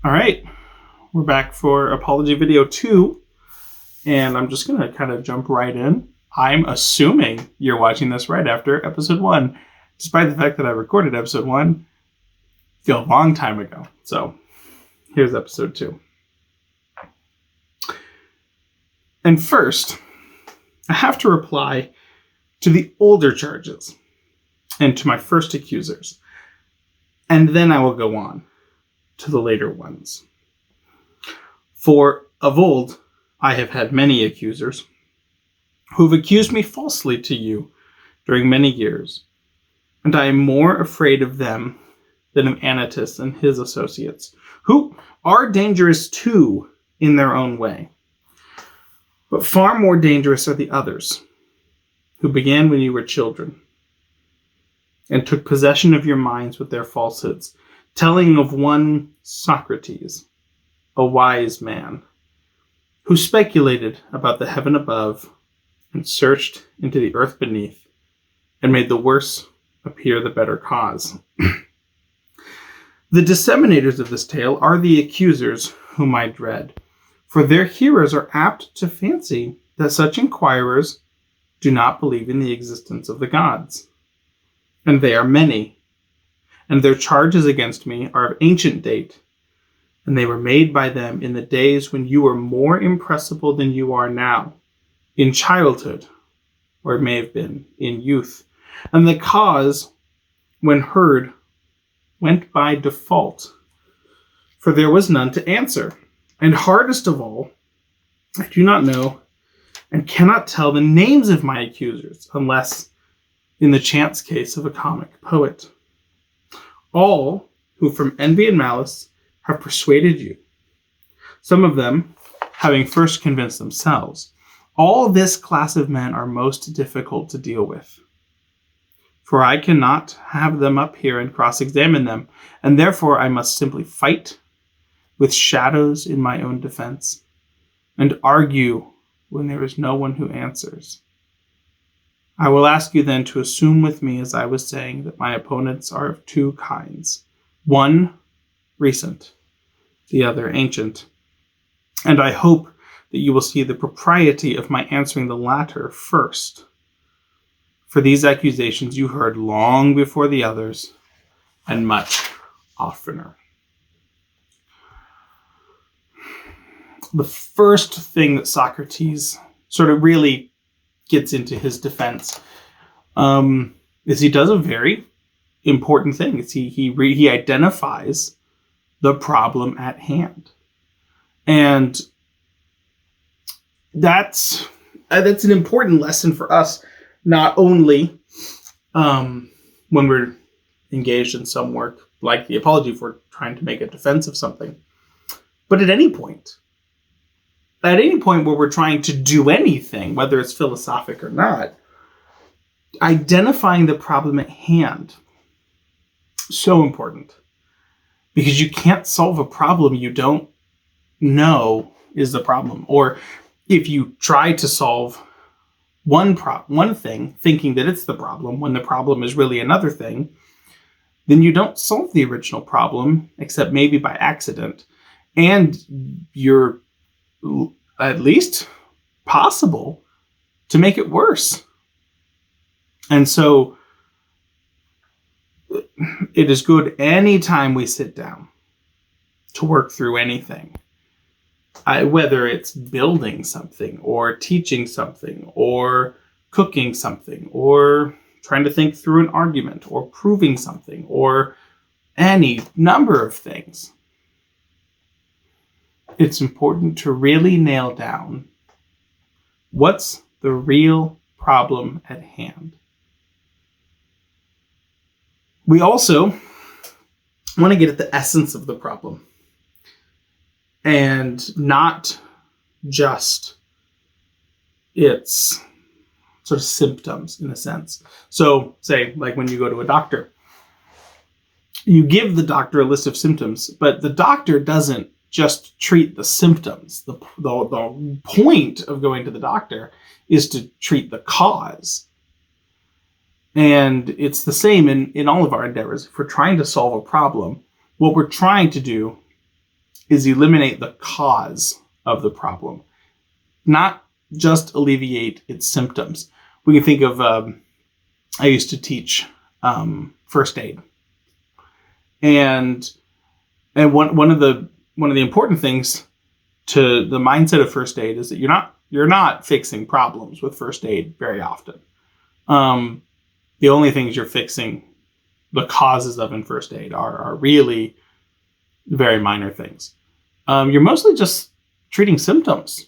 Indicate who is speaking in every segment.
Speaker 1: All right, we're back for Apology Video 2, and I'm just going to kind of jump right in. I'm assuming you're watching this right after Episode 1, despite the fact that I recorded Episode 1 a long time ago. So here's Episode 2. And first, I have to reply to the older charges and to my first accusers, and then I will go on to the later ones. For of old I have had many accusers who have accused me falsely to you during many years, and I am more afraid of them than of Anytus and his associates, who are dangerous too in their own way. But far more dangerous are the others, who began when you were children, and took possession of your minds with their falsehoods, telling of one Socrates, a wise man, who speculated about the heaven above and searched into the earth beneath, and made the worse appear the better cause. The disseminators of this tale are the accusers whom I dread, for their hearers are apt to fancy that such inquirers do not believe in the existence of the gods. And they are many, and their charges against me are of ancient date, and they were made by them in the days when you were more impressible than you are now, in childhood, or it may have been in youth. And the cause, when heard, went by default, for there was none to answer. And hardest of all, I do not know and cannot tell the names of my accusers, unless in the chance case of a comic poet. All who from envy and malice have persuaded you, some of them having first convinced themselves. All this class of men are most difficult to deal with, for I cannot have them up here and cross-examine them, and therefore I must simply fight with shadows in my own defense, and argue when there is no one who answers. I will ask you then to assume with me, as I was saying, that my opponents are of two kinds. One, recent, the other, ancient. And I hope that you will see the propriety of my answering the latter first. For these accusations you heard long before the others, and much oftener. The first thing that Socrates sort of really gets into his defense is he does a very important thing. He identifies the problem at hand, and that's an important lesson for us, not only when we're engaged in some work like the apology, if we're trying to make a defense of something, but at any point. At any point where we're trying to do anything, whether it's philosophic or not, identifying the problem at hand, so important. Because you can't solve a problem you don't know is the problem. Or if you try to solve one thing, thinking that it's the problem, when the problem is really another thing, then you don't solve the original problem, except maybe by accident. And you're at least possible to make it worse. And so it is good anytime we sit down to work through anything, whether it's building something or teaching something or cooking something or trying to think through an argument or proving something or any number of things. It's important to really nail down what's the real problem at hand. We also want to get at the essence of the problem and not just its sort of symptoms, in a sense. So, say, like when you go to a doctor, you give the doctor a list of symptoms, but the doctor doesn't just treat the symptoms. The point of going to the doctor is to treat the cause. And it's the same in all of our endeavors. If we're trying to solve a problem, what we're trying to do is eliminate the cause of the problem, not just alleviate its symptoms. We can think of, I used to teach first aid. And one of the important things to the mindset of first aid is that you're not fixing problems with first aid very often. The only things you're fixing the causes of in first aid are really very minor things. You're mostly just treating symptoms.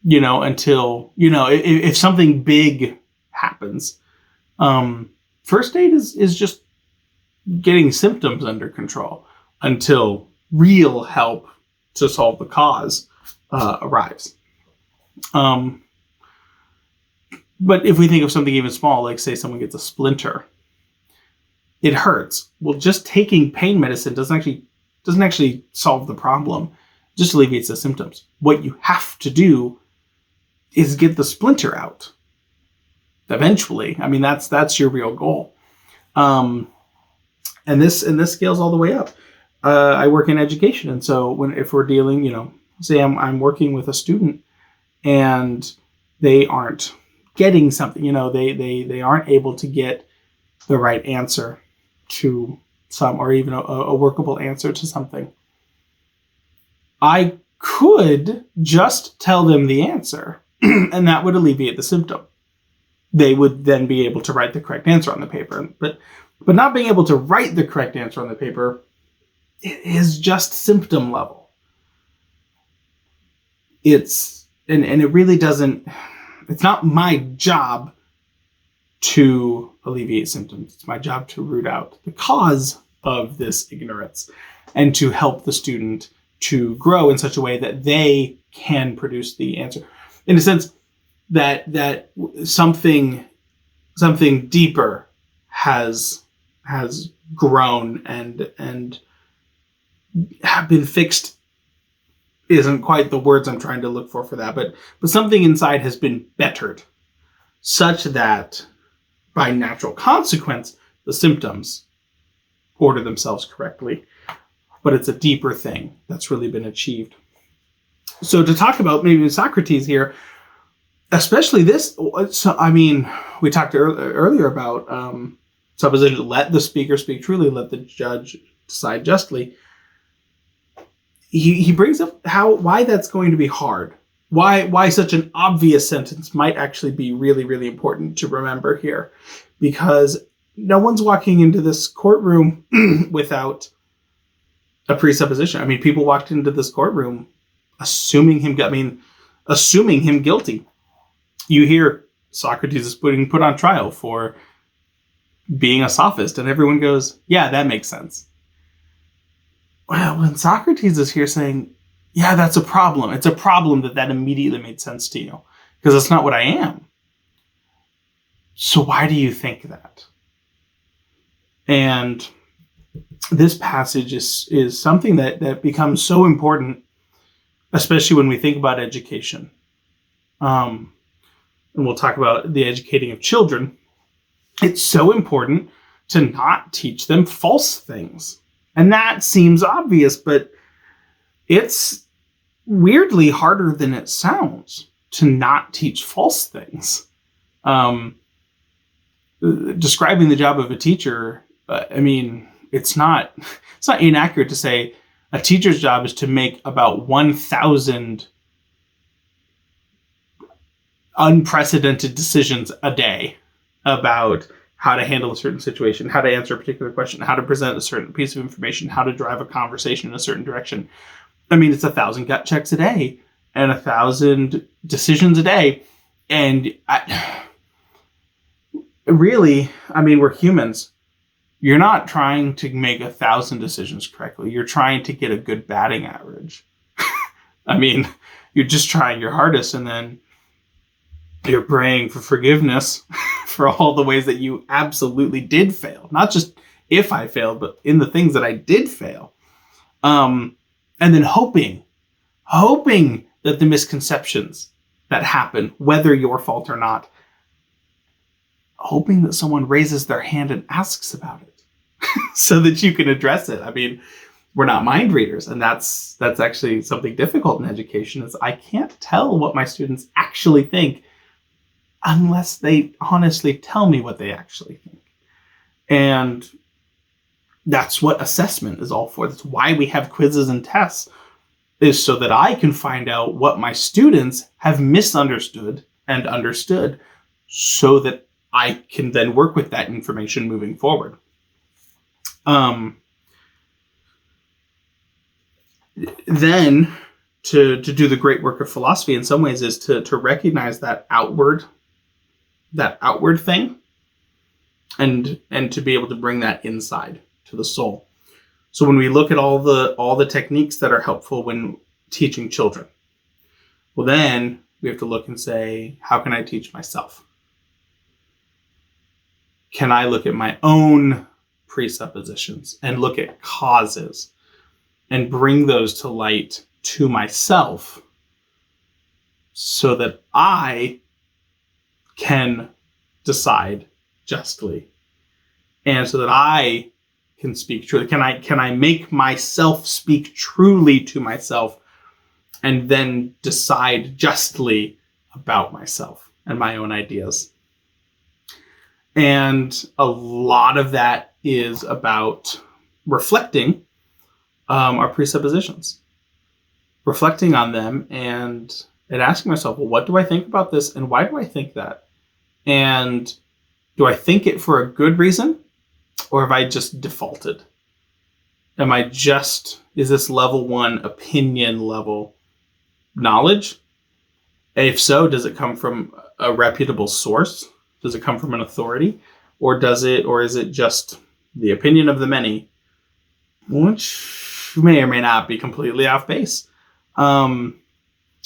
Speaker 1: Until, if something big happens, first aid is just getting symptoms under control until real help to solve the cause arrives. But if we think of something even small, like say someone gets a splinter, it hurts. Well, just taking pain medicine doesn't actually solve the problem. It just alleviates the symptoms. What you have to do is get the splinter out. Eventually. I mean, that's your real goal. And this scales all the way up. I work in education, and so if we're dealing, say I'm working with a student and they aren't getting something, they aren't able to get the right answer to or even a workable answer to something. I could just tell them the answer, and that would alleviate the symptom. They would then be able to write the correct answer on the paper. But not being able to write the correct answer on the paper is just symptom level. It really doesn't, it's not my job to alleviate symptoms. It's my job to root out the cause of this ignorance and to help the student to grow in such a way that they can produce the answer. In a sense that something deeper has grown and have been fixed isn't quite the words I'm trying to look for that, but something inside has been bettered such that by natural consequence, the symptoms order themselves correctly. But it's a deeper thing that's really been achieved. So to talk about maybe Socrates here, especially this, we talked earlier about supposition, let the speaker speak truly, let the judge decide justly. He brings up why that's going to be hard. Why such an obvious sentence might actually be really, really important to remember here. Because no one's walking into this courtroom without a presupposition. I mean, people walked into this courtroom assuming him guilty. You hear Socrates is put on trial for being a sophist, and everyone goes, yeah, that makes sense. Well, when Socrates is here saying, yeah, that's a problem. It's a problem that immediately made sense to you because that's not what I am. So why do you think that? And this passage is something that becomes so important, especially when we think about education. And we'll talk about the educating of children. It's so important to not teach them false things. And that seems obvious, but it's weirdly harder than it sounds to not teach false things. Describing the job of a teacher, it's not inaccurate to say a teacher's job is to make about 1,000 unprecedented decisions a day about how to handle a certain situation, how to answer a particular question, how to present a certain piece of information, how to drive a conversation in a certain direction. It's 1,000 gut checks a day and 1,000 decisions a day. And we're humans. You're not trying to make 1,000 decisions correctly. You're trying to get a good batting average. You're just trying your hardest, and then you're praying for forgiveness for all the ways that you absolutely did fail. Not just if I failed, but in the things that I did fail. And then hoping that the misconceptions that happen, whether your fault or not, hoping that someone raises their hand and asks about it so that you can address it. we're not mind readers. And that's actually something difficult in education, is I can't tell what my students actually think unless they honestly tell me what they actually think. And that's what assessment is all for. That's why we have quizzes and tests, is so that I can find out what my students have misunderstood and understood, so that I can then work with that information moving forward. Then to do the great work of philosophy in some ways is to recognize that outward thing, and to be able to bring that inside to the soul. So when we look at all the techniques that are helpful when teaching children, well, then we have to look and say, how can I teach myself? Can I look at my own presuppositions and look at causes and bring those to light to myself, so that I can decide justly, and so that I can speak truly? Can I make myself speak truly to myself, and then decide justly about myself and my own ideas? And a lot of that is about reflecting our presuppositions, reflecting on them, and asking myself, well, what do I think about this, and why do I think that? And do I think it for a good reason, or have I just defaulted? Is this level 1 opinion level knowledge? If so, does it come from a reputable source? Does it come from an authority? Or is it just the opinion of the many, which may or may not be completely off base? Or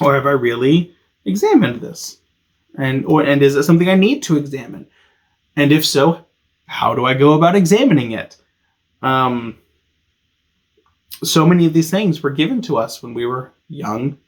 Speaker 1: have I really examined this? And is it something I need to examine? And if so, how do I go about examining it? So many of these things were given to us when we were young,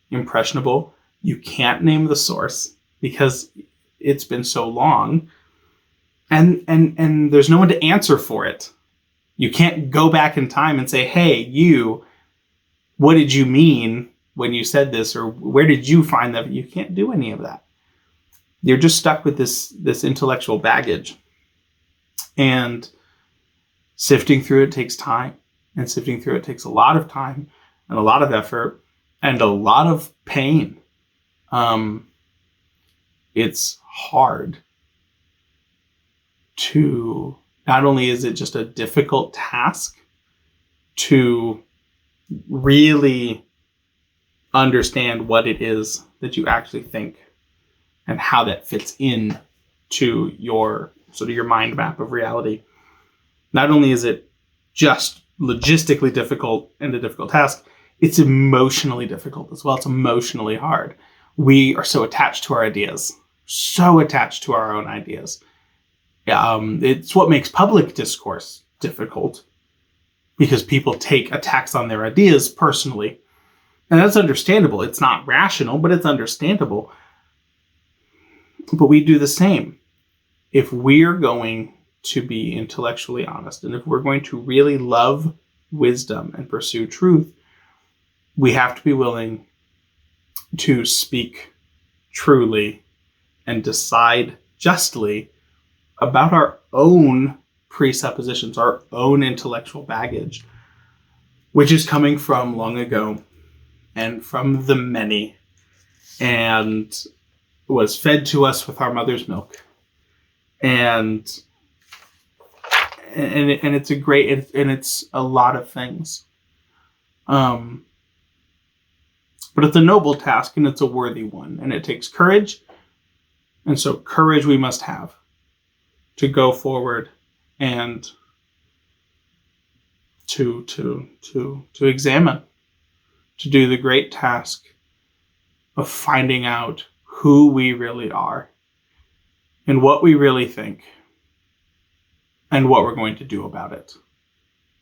Speaker 1: impressionable. You can't name the source because it's been so long, and there's no one to answer for it. You can't go back in time and say, hey, what did you mean when you said this, or where did you find that? You can't do any of that. You're just stuck with this intellectual baggage. And sifting through it takes time. And sifting through it takes a lot of time and a lot of effort and a lot of pain. It's hard to, not only is it just a difficult task to really understand what it is that you actually think and how that fits in to your sort of your mind map of reality. Not only is it just logistically difficult and a difficult task, it's emotionally difficult as well. It's emotionally hard. We are so attached to our ideas, so attached to our own ideas. It's what makes public discourse difficult, because people take attacks on their ideas personally. And that's understandable. It's not rational, but it's understandable. But we do the same. If we're going to be intellectually honest, and if we're going to really love wisdom and pursue truth, we have to be willing to speak truly and decide justly about our own presuppositions, our own intellectual baggage, which is coming from long ago and from the many, and was fed to us with our mother's milk. And it's it's a lot of things. But it's a noble task, and it's a worthy one, and it takes courage. And so courage we must have to go forward and to examine, to do the great task of finding out who we really are and what we really think and what we're going to do about it.